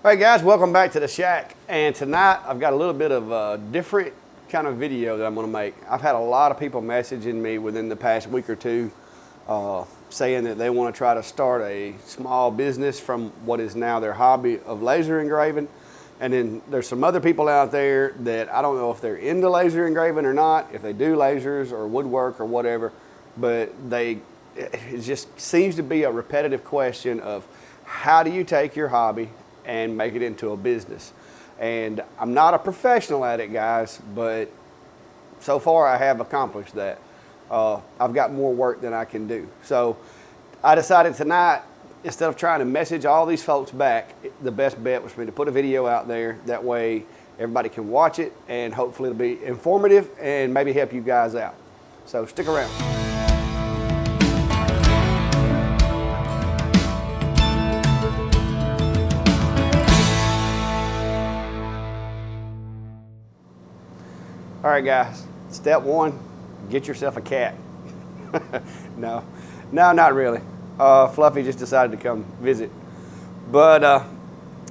All right, guys, welcome back to the shack. And tonight I've got a little bit of a different kind of video that I'm going to make. I've had a lot of people messaging me within the past week or two saying that they want to try to start a small business from what is now their hobby of laser engraving. And then there's some other people out there that I don't know if they're into laser engraving or not, if they do lasers or woodwork or whatever, but it just seems to be a repetitive question of how do you take your hobby and make it into a business. And I'm not a professional at it, guys, but so far I have accomplished that. I've got more work than I can do. So I decided tonight, instead of trying to message all these folks back, the best bet was for me to put a video out there. That way everybody can watch it and hopefully it'll be informative and maybe help you guys out. So stick around. All right, guys, step one, get yourself a cat. No, not really. Fluffy just decided to come visit. But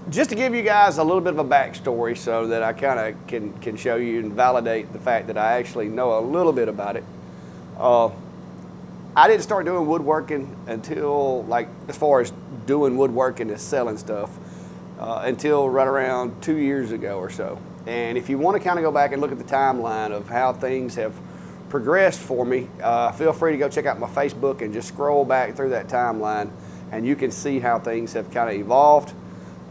just to give you guys a little bit of a backstory so that I kind of can show you and validate the fact that I actually know a little bit about it. I didn't start doing woodworking until, like, as far as doing woodworking and selling stuff, until right around 2 years ago or so. And if you want to kind of go back and look at the timeline of how things have progressed for me, feel free to go check out my Facebook and just scroll back through that timeline and you can see how things have kind of evolved.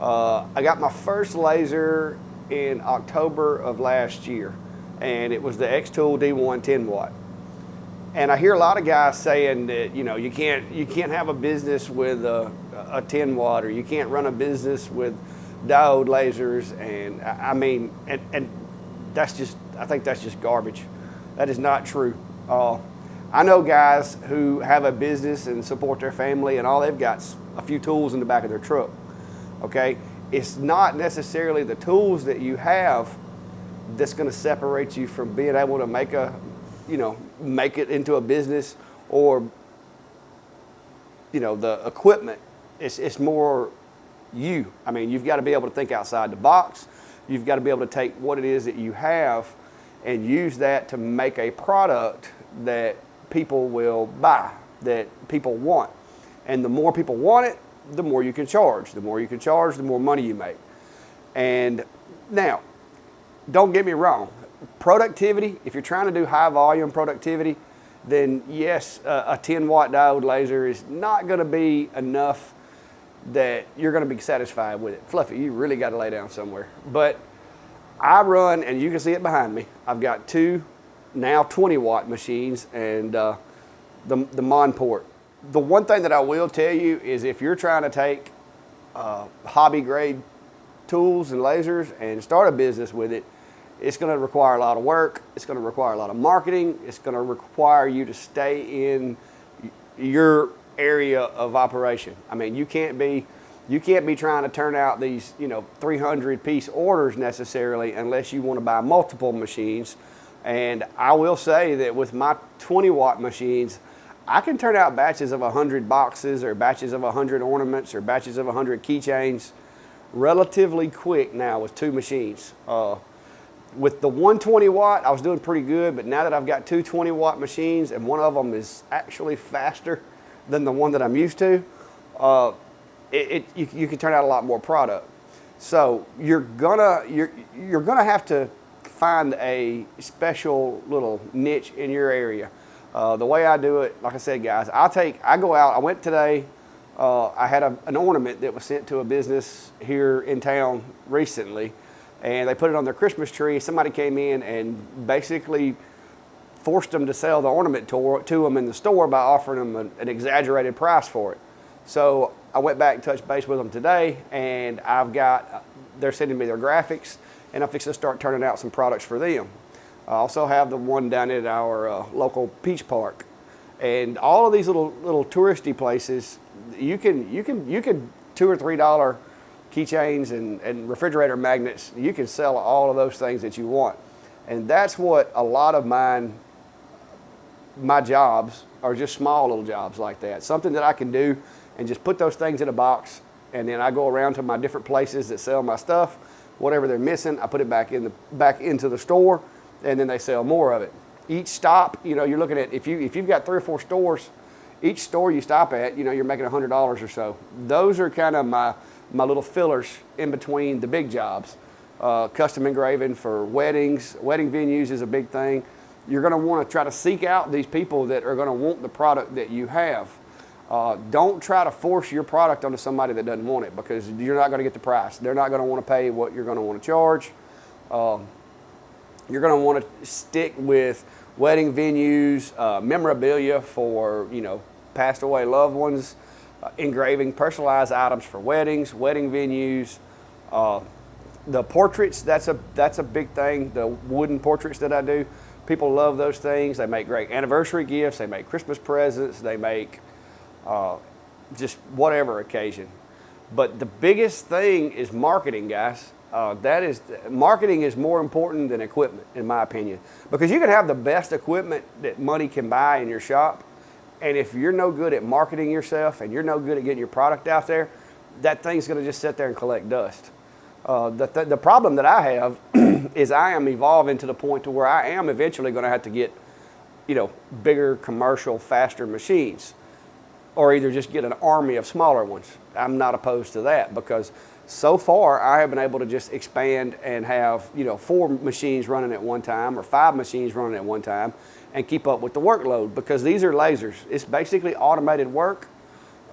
I got my first laser in October of last year, and it was the X-Tool D1 10 watt. And I hear a lot of guys saying that, you know, you can't have a business with a 10 watt, or you can't run a business with diode lasers, and I mean, and that's just, I think that's just garbage. That is not true. I know guys who have a business and support their family, and all they've got is a few tools in the back of their truck. Okay, it's not necessarily the tools that you have that's going to separate you from being able to make it into a business, or, you know, the equipment. It's more you. I mean, you've got to be able to think outside the box. You've got to be able to take what it is that you have and use that to make a product that people will buy, that people want. And the more people want it, the more you can charge. The more you can charge, the more money you make. And now, don't get me wrong, productivity, if you're trying to do high volume productivity, then yes, a 10 watt diode laser is not going to be enough that you're going to be satisfied with it. Fluffy, you really got to lay down somewhere. But I run, and you can see it behind me, I've got two now 20 watt machines and the Monport. The one thing that I will tell you is, if you're trying to take hobby grade tools and lasers and start a business with it, it's going to require a lot of work. It's going to require a lot of marketing. It's going to require you to stay in your area of operation. I mean, you can't be trying to turn out these, 300 piece orders necessarily, unless you want to buy multiple machines. And I will say that with my 20 watt machines, I can turn out batches of 100 boxes, or batches of 100 ornaments, or batches of 100 keychains relatively quick now with two machines. With the 120 watt, I was doing pretty good, but now that I've got two 20 watt machines, and one of them is actually faster than the one that I'm used to, you can turn out a lot more product. So you're gonna have to find a special little niche in your area. The way I do it, like I said, guys, I go out. I went today. I had an ornament that was sent to a business here in town recently, and they put it on their Christmas tree. Somebody came in and basically forced them to sell the ornament to them in the store by offering them an exaggerated price for it. So I went back and touched base with them today, and they're sending me their graphics, and I'm fixing to start turning out some products for them. I also have the one down at our local Peach Park, and all of these little touristy places, you can $2 or $3 keychains and refrigerator magnets. You can sell all of those things that you want, and that's what a lot of my jobs are, just small little jobs like that. Something that I can do and just put those things in a box And then I go around to my different places that sell my stuff. Whatever they're missing, I put it back into the store, and then they sell more of it. Each stop, you know, you're looking at, if you've got 3 or 4 stores, each store you stop at, you know, you're making $100 or so. Those are kind of my little fillers in between the big jobs. Custom engraving for weddings, wedding venues is a big thing. You're going to want to try to seek out these people that are going to want the product that you have. Don't try to force your product onto somebody that doesn't want it, because you're not going to get the price. They're not going to want to pay what you're going to want to charge. You're going to want to stick with wedding venues, memorabilia for, you know, passed away loved ones, engraving personalized items for weddings, wedding venues. The portraits, that's a big thing. The wooden portraits that I do, people love those things. They make great anniversary gifts. They make Christmas presents. They make just whatever occasion. But the biggest thing is marketing, guys. Marketing is more important than equipment, in my opinion, because you can have the best equipment that money can buy in your shop, and if you're no good at marketing yourself and you're no good at getting your product out there, that thing's going to just sit there and collect dust. The problem that I have is I am evolving to the point to where I am eventually going to have to get, you know, bigger commercial, faster machines, or either just get an army of smaller ones. I'm not opposed to that, because so far I have been able to just expand and have, you know, 4 machines running at one time or 5 machines running at one time and keep up with the workload, because these are lasers. It's basically automated work.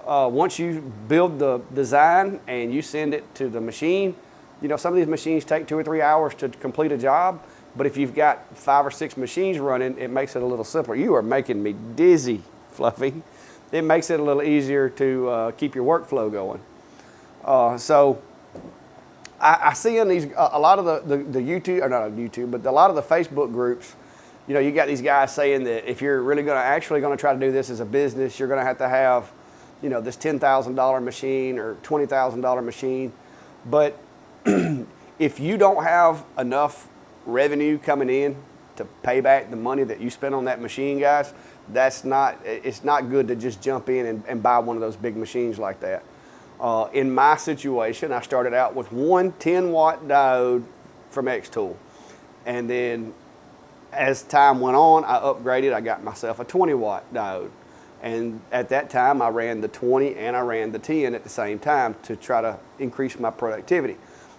Once you build the design and you send it to the machine, you know, some of these machines take 2 or 3 hours to complete a job, but if you've got 5 or 6 machines running, it makes it a little simpler. You are making me dizzy, Fluffy. It makes it a little easier to keep your workflow going. So I see in these, a lot of the YouTube, or not YouTube, but a lot of the Facebook groups, you know, you got these guys saying that if you're really actually going to try to do this as a business, you're going to have, you know, this $10,000 machine or $20,000 machine. But if you don't have enough revenue coming in to pay back the money that you spent on that machine, guys, it's not good to just jump in and buy one of those big machines like that. In my situation, I started out with one 10-watt diode from X-Tool. And then as time went on, I upgraded. I got myself a 20-watt diode. And at that time, I ran the 20 and I ran the 10 at the same time to try to increase my productivity.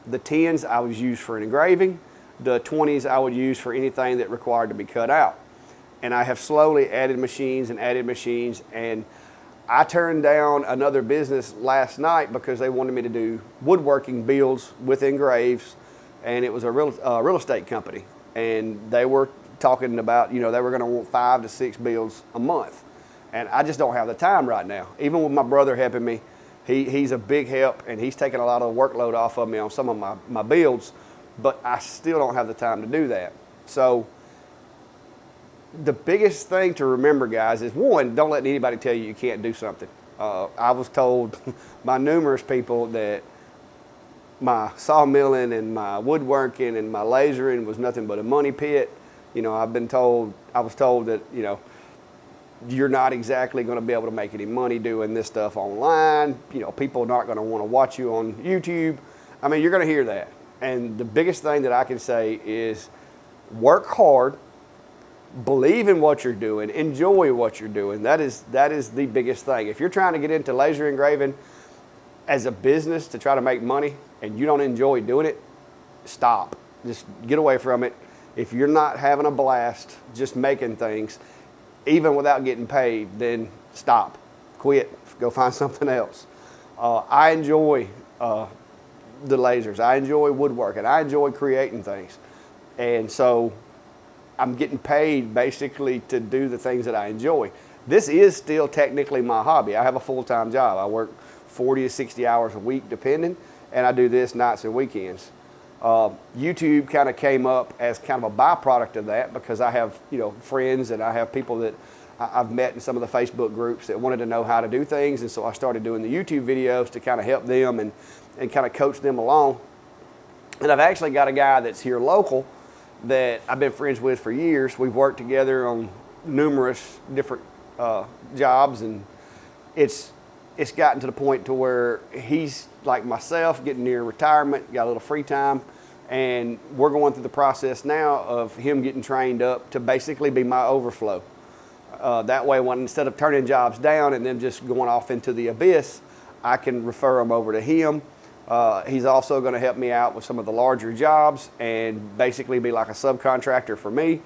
The 10s I would use for engraving. The 20s I would use for anything that required to be cut out. And I have slowly added machines, and I turned down another business last night because they wanted me to do woodworking builds with engraves, and it was a real estate company, and they were talking about, you know, they were going to want 5 to 6 builds a month, and I just don't have the time right now. Even with my brother helping me, he's a big help, and he's taking a lot of the workload off of me on some of my builds, but I still don't have the time to do that. So the biggest thing to remember, guys, is one, don't let anybody tell you you can't do something. I was told by numerous people that my sawmilling and my woodworking and my lasering was nothing but a money pit. You know, I was told that, you know, you're not exactly going to be able to make any money doing this stuff online. You know, people are not going to want to watch you on YouTube. I mean, you're going to hear that. And the biggest thing that I can say is work hard, believe in what you're doing, enjoy what you're doing. That is the biggest thing. If you're trying to get into laser engraving as a business to try to make money and you don't enjoy doing it, stop. Just get away from it. If you're not having a blast just making things, even without getting paid, then stop. Quit. Go find something else. I enjoy the lasers. I enjoy woodworking. I enjoy creating things. And so I'm getting paid basically to do the things that I enjoy. This is still technically my hobby. I have a full-time job. I work 40 to 60 hours a week depending, and I do this nights and weekends. YouTube kind of came up as kind of a byproduct of that, because I have, you know, friends, and I have people that I've met in some of the Facebook groups that wanted to know how to do things, and so I started doing the YouTube videos to kind of help them and kind of coach them along. And I've actually got a guy that's here local that I've been friends with for years. We've worked together on numerous different jobs, and it's gotten to the point to where he's like myself, getting near retirement, got a little free time, and we're going through the process now of him getting trained up to basically be my overflow. That way, when instead of turning jobs down and them just going off into the abyss, I can refer them over to him. He's also going to help me out with some of the larger jobs and basically be like a subcontractor for me,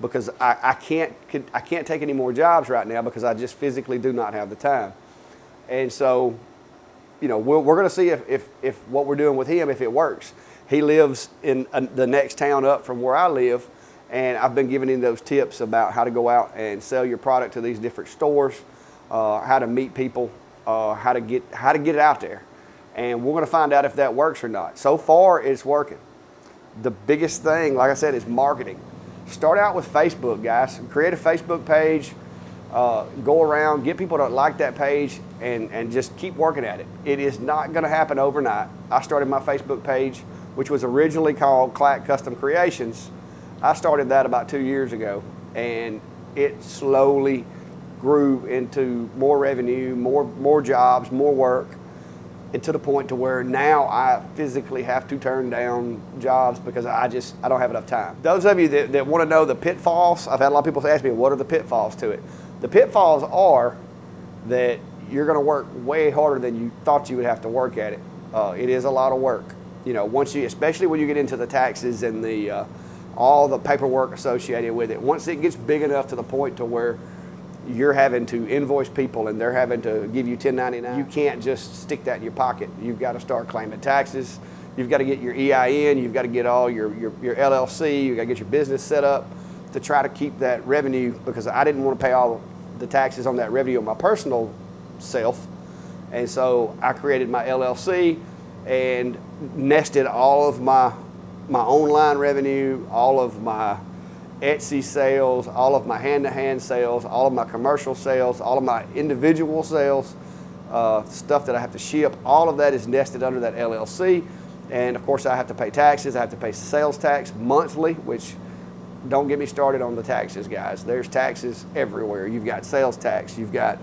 because I can't take any more jobs right now because I just physically do not have the time. And so, you know, we're going to see if what we're doing with him, if it works. He lives in the next town up from where I live, and I've been giving him those tips about how to go out and sell your product to these different stores, how to meet people, how to get it out there. And we're going to find out if that works or not. So far, it's working. The biggest thing, like I said, is marketing. Start out with Facebook, guys. Create a Facebook page, go around, get people to like that page, and just keep working at it. It is not going to happen overnight. I started my Facebook page, which was originally called Clack Custom Creations. I started that about 2 years ago, and it slowly grew into more revenue, more jobs, more work, and to the point to where now I physically have to turn down jobs because I don't have enough time. Those of you that want to know the pitfalls, I've had a lot of people ask me, what are the pitfalls to it? The pitfalls are that you're going to work way harder than you thought you would have to work at it. It is a lot of work. You know, especially when you get into the taxes and all the paperwork associated with it. Once it gets big enough to the point to where you're having to invoice people and they're having to give you 1099, you can't just stick that in your pocket. You've got to start claiming taxes. You've got to get your EIN. You've got to get all your LLC. You've got to get your business set up to try to keep that revenue, because I didn't want to pay all the taxes on that revenue on my personal self. And so I created my LLC and nested all of my online revenue, all of my Etsy sales, all of my hand-to-hand sales, all of my commercial sales, all of my individual sales, stuff that I have to ship. All of that is nested under that LLC. And of course I have to pay taxes. I have to pay sales tax monthly, which don't get me started on the taxes, guys. There's taxes everywhere. You've got sales tax. You've got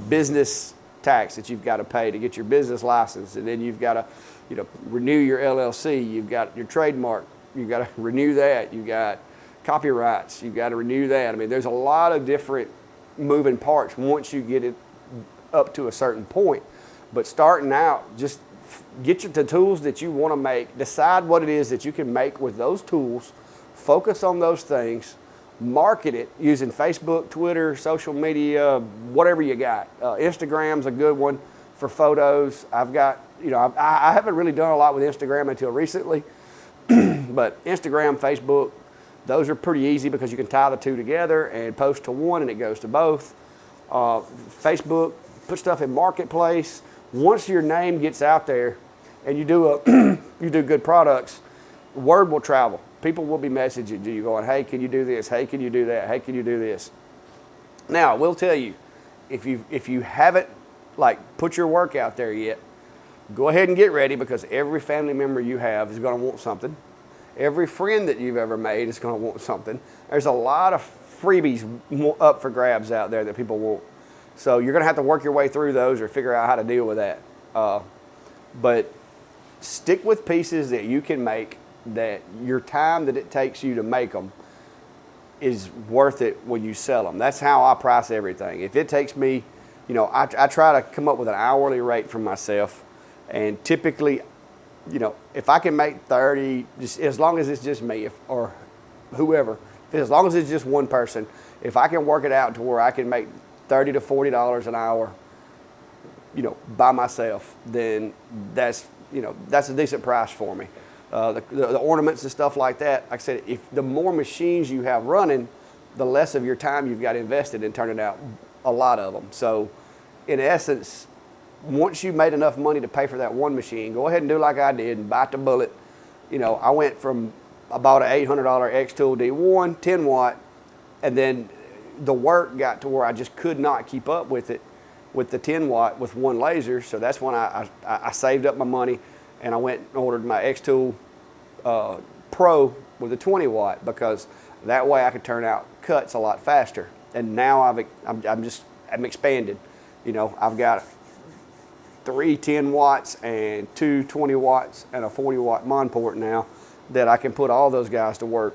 business tax that you've got to pay to get your business license. And then you've got to, you know, renew your LLC. You've got your trademark. You've got to renew that. You've got copyrights. You've got to renew that. I mean, there's a lot of different moving parts once you get it up to a certain point. But starting out, just get the tools that you want to make. Decide what it is that you can make with those tools. Focus on those things. Market it using Facebook, Twitter, social media, whatever you got. Instagram's a good one for photos. I've got, you know, I haven't really done a lot with Instagram until recently, but Instagram, Facebook, those are pretty easy because you can tie the two together and post to one and it goes to both. Facebook, put stuff in Marketplace. Once your name gets out there and you do you do good products, word will travel. People will be messaging you going, hey, can you do this? Hey, can you do that? Hey, can you do this? Now, I will tell you, if you haven't like put your work out there yet, go ahead and get ready, because every family member you have is going to want something. Every friend that you've ever made is going to want something. There's a lot of freebies up for grabs out there that people want. So you're going to have to work your way through those or figure out how to deal with that. But stick with pieces that you can make, that your time that it takes you to make them is worth it when you sell them. That's how I price everything. If it takes me, you know, I try to come up with an hourly rate for myself, and typically, you know, if I can make 30, just as long as it's just me or whoever, as long as it's just one person, if I can work it out to where I can make $30 to $40 an hour, you know, by myself, then that's, you know, that's a decent price for me. The ornaments and stuff like that, like I said, if the more machines you have running, the less of your time you've got invested in turning out a lot of them. So in essence, once you made enough money to pay for that one machine, go ahead and do like I did and bite the bullet. You know, I bought an $800 X-Tool D1, 10 watt, and then the work got to where I just could not keep up with it with the 10 watt with one laser. So that's when I saved up my money and I went and ordered my X-Tool Pro with a 20 watt, because that way I could turn out cuts a lot faster. And now I'm expanded. You know, I've got 3 10 watts and 2 20 watts and a 40 watt Monport now that I can put all those guys to work.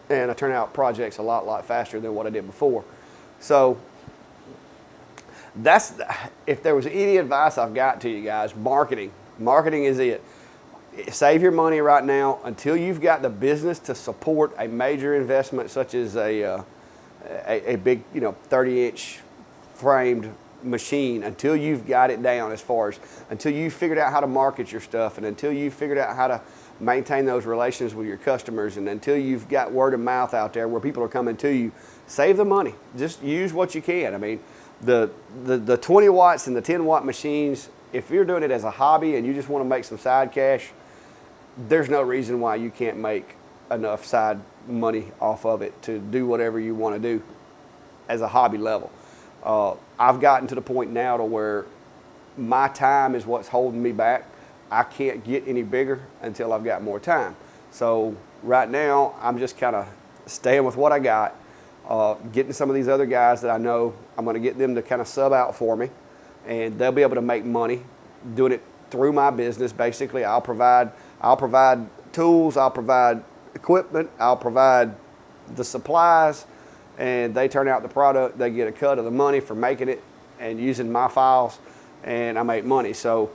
And I turn out projects a lot faster than what I did before. So that's, if there was any advice I've got to you guys, marketing. Marketing is it. Save your money right now until you've got the business to support a major investment such as a big, you know, 30-inch framed machine, until you've got it down, as far as until you've figured out how to market your stuff, and until you've figured out how to maintain those relations with your customers, and until you've got word of mouth out there where people are coming to you. Save the money. Just use what you can. I mean, the 20 watts and the 10 watt machines, if you're doing it as a hobby and you just want to make some side cash, there's no reason why you can't make enough side money off of it to do whatever you want to do as a hobby level. I've gotten to the point now to where my time is what's holding me back. I can't get any bigger until I've got more time. So right now, I'm just kind of staying with what I got, getting some of these other guys that I know, I'm going to get them to kind of sub out for me, and they'll be able to make money doing it through my business. Basically, I'll provide tools, I'll provide equipment, I'll provide the supplies, and they turn out the product. They get a cut of the money for making it and using my files, and I make money. So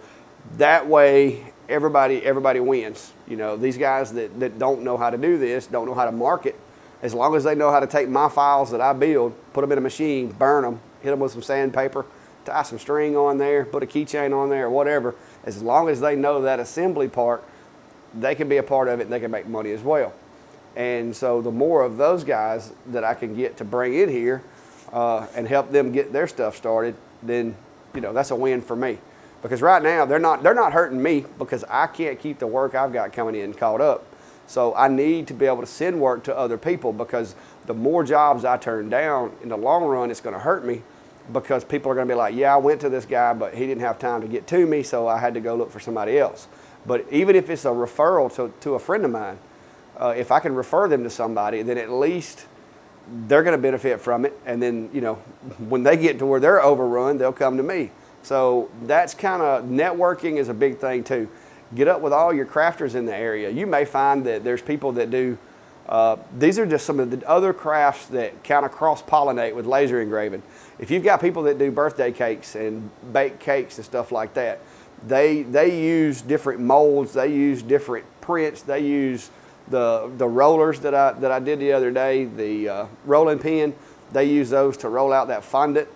that way, everybody wins. You know, these guys that don't know how to do this, don't know how to market, as long as they know how to take my files that I build, put them in a machine, burn them, hit them with some sandpaper, tie some string on there, put a keychain on there or whatever, as long as they know that assembly part, they can be a part of it and they can make money as well. And so the more of those guys that I can get to bring in here and help them get their stuff started, then, you know, that's a win for me. Because right now they're not hurting me, because I can't keep the work I've got coming in caught up. So I need to be able to send work to other people, because the more jobs I turn down, in the long run, it's going to hurt me, because people are going to be like, yeah, I went to this guy, but he didn't have time to get to me, so I had to go look for somebody else. But even if it's a referral to a friend of mine, if I can refer them to somebody, then at least they're going to benefit from it. And then, you know, when they get to where they're overrun, they'll come to me. So that's kind of, networking is a big thing too. Get up with all your crafters in the area. You may find that there's people that do, these are just some of the other crafts that kind of cross-pollinate with laser engraving. If you've got people that do birthday cakes and bake cakes and stuff like that, they use different molds, they use different prints, they use the rollers that I did the other day, the rolling pin, they use those to roll out that fondant,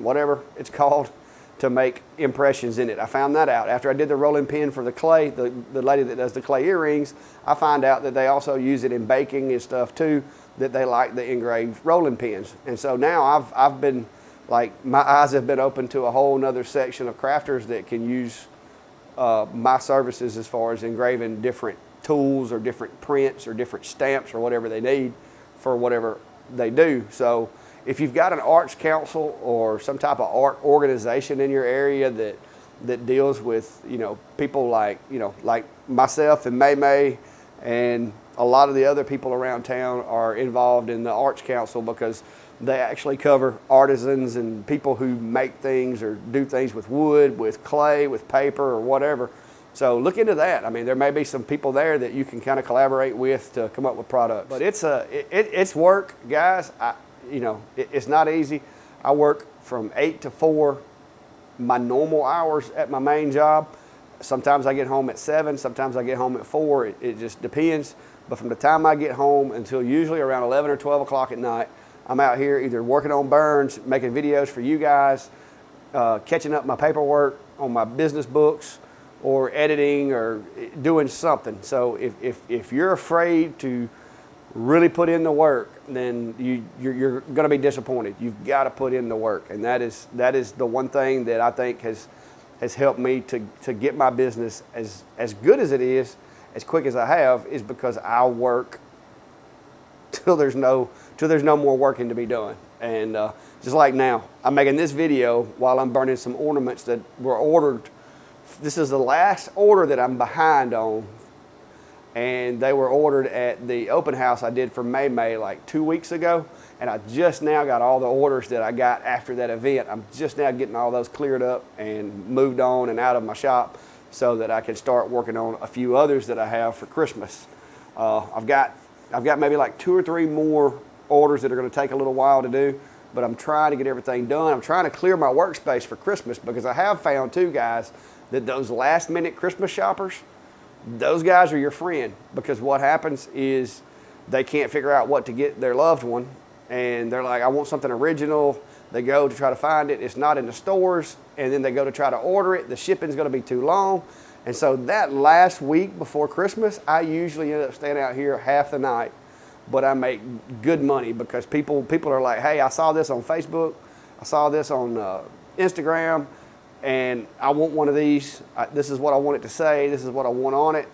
whatever it's called, to make impressions in it. I found that out after I did the rolling pin for the clay, the lady that does the clay earrings. I find out that they also use it in baking and stuff too, that they like the engraved rolling pins. And so now I've been, like, my eyes have been open to a whole nother section of crafters that can use my services as far as engraving different tools or different prints or different stamps or whatever they need for whatever they do. So if you've got an arts council or some type of art organization in your area that deals with, you know, people like, you know, like myself and May and a lot of the other people around town are involved in the arts council, because they actually cover artisans and people who make things or do things with wood, with clay, with paper or whatever. So look into that. I mean, there may be some people there that you can kind of collaborate with to come up with products. But it's work, guys. It's not easy. I work from 8 to 4, my normal hours at my main job. Sometimes I get home at 7, sometimes I get home at 4. It just depends. But from the time I get home until usually around 11 or 12 o'clock at night, I'm out here either working on burns, making videos for you guys, catching up my paperwork on my business books, or editing or doing something. So if you're afraid to really put in the work, then you're going to be disappointed. You've got to put in the work, and that is the one thing that I think has helped me to get my business as good as it is, as quick as I have, is because I'll work till there's no more working to be done. And just like now, I'm making this video while I'm burning some ornaments that were ordered. This is the last order that I'm behind on. and they were ordered at the open house I did for May like 2 weeks ago, and I just now got all the orders that I got after that event. I'm just now getting all those cleared up and moved on and out of my shop so that I can start working on a few others that I have for Christmas. I've got maybe like 2 or 3 more orders that are going to take a little while to do, but I'm trying to get everything done. I'm trying to clear my workspace for Christmas, because I have found too, guys, that those last minute Christmas shoppers, those guys are your friend, because what happens is they can't figure out what to get their loved one, and they're like, I want something original. They go to try to find it, it's not in the stores, and then they go to try to order it, the shipping's going to be too long. And so that last week before Christmas, I usually end up staying out here half the night, but I make good money, because people are like, hey, I saw this on Facebook, I saw this on Instagram, and I want one of these. This is what I want it to say. This is what I want on it.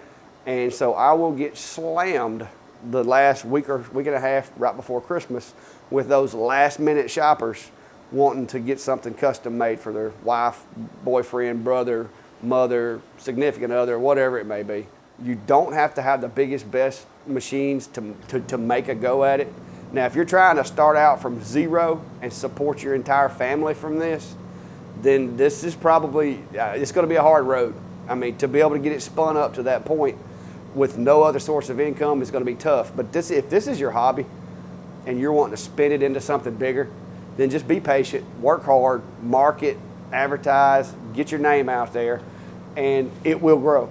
And so I will get slammed the last week or week and a half right before Christmas with those last minute shoppers wanting to get something custom made for their wife, boyfriend, brother, mother, significant other, whatever it may be. You don't have to have the biggest, best machines to make a go at it. Now, if you're trying to start out from zero and support your entire family from this, then this is probably, it's going to be a hard road. I mean, to be able to get it spun up to that point with no other source of income is going to be tough. But if this is your hobby and you're wanting to spin it into something bigger, then just be patient, work hard, market, advertise, get your name out there, and it will grow.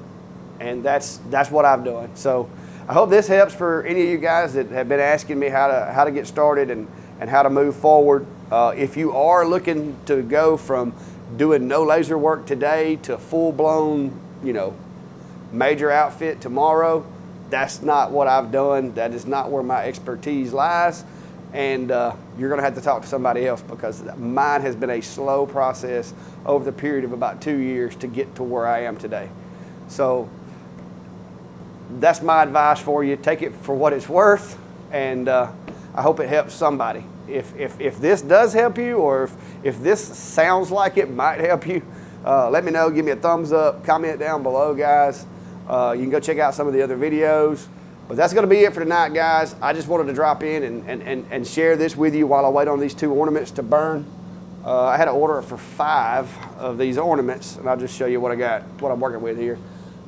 And that's what I've done. So I hope this helps for any of you guys that have been asking me how to get started and how to move forward. If you are looking to go from doing no laser work today to full-blown, major outfit tomorrow, that's not what I've done. That is not where my expertise lies. And you're going to have to talk to somebody else, because mine has been a slow process over the period of about 2 years to get to where I am today. So that's my advice for you. Take it for what it's worth, and I hope it helps somebody. If this does help you, or if this sounds like it might help you, let me know. Give me a thumbs up. Comment down below, guys. You can go check out some of the other videos. But that's going to be it for tonight, guys. I just wanted to drop in and share this with you while I wait on these 2 ornaments to burn. I had to order for 5 of these ornaments, and I'll just show you what I got, what I'm working with here.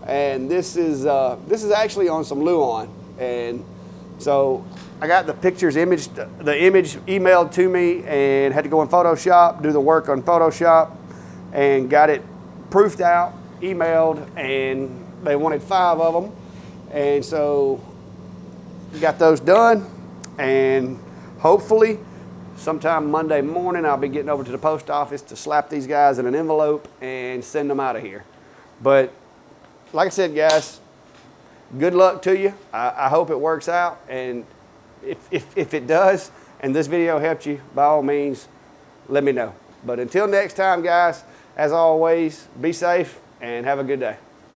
And this is actually on some Luan, and so I got the image emailed to me, and had to go in Photoshop, do the work on Photoshop, and got it proofed out, emailed, and they wanted 5 of them, and so got those done, and hopefully sometime Monday morning I'll be getting over to the post office to slap these guys in an envelope and send them out of here. But like I said, guys, good luck to you. I hope it works out, and if it does and this video helped you, by all means, let me know. But until next time, guys, as always, be safe and have a good day.